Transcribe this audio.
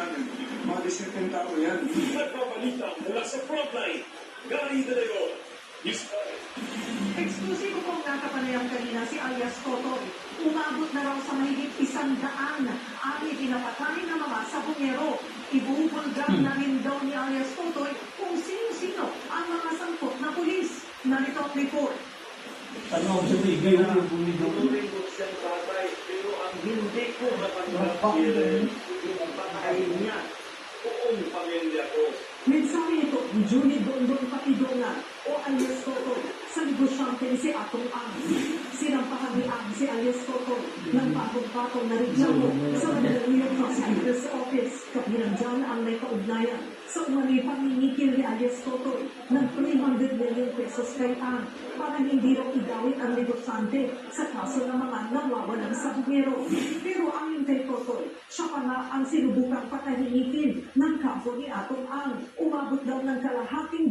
natin. Mga discipline tao yan. Nagpabalita mula sa frontline, Gary De Leon. Eksklusibo pong nakapanayam kanina si alias Totoy. Umabot na raw sa mahigit 100 ang pinapatay na mga sabungero. Ibubulgam na rin daw ni alias Totoy kung sino-sino ang mga sangkot na pulis. Narito ang report. Ano sa bigay na yung bumigaw? Tuloy ko siyang tatay, pero ang hindi ko napanggapin yung patay niya. Buong pamilya ko. Mensahe ito ni Julie Dondon Patidongan o alias Totoy sa negosyante si Atong Ang. Sinampahan ni Ang si alias Totoy ng patong-patong na reklamo sa Manila Prosecutor's Office. Kabilang dyan ang may kaugnayan sa umano'y pangingikil ni alias Totoy ng 300 million pesos kay Ang para hindi raw igawin ang negosyante sa kaso ng mga nawawalang sabungero. Pero ayon kay Totoy, siya pa nga ang sinubukang patahingikin ng kaso ni Atong Ang. Umabot daw ng kalahating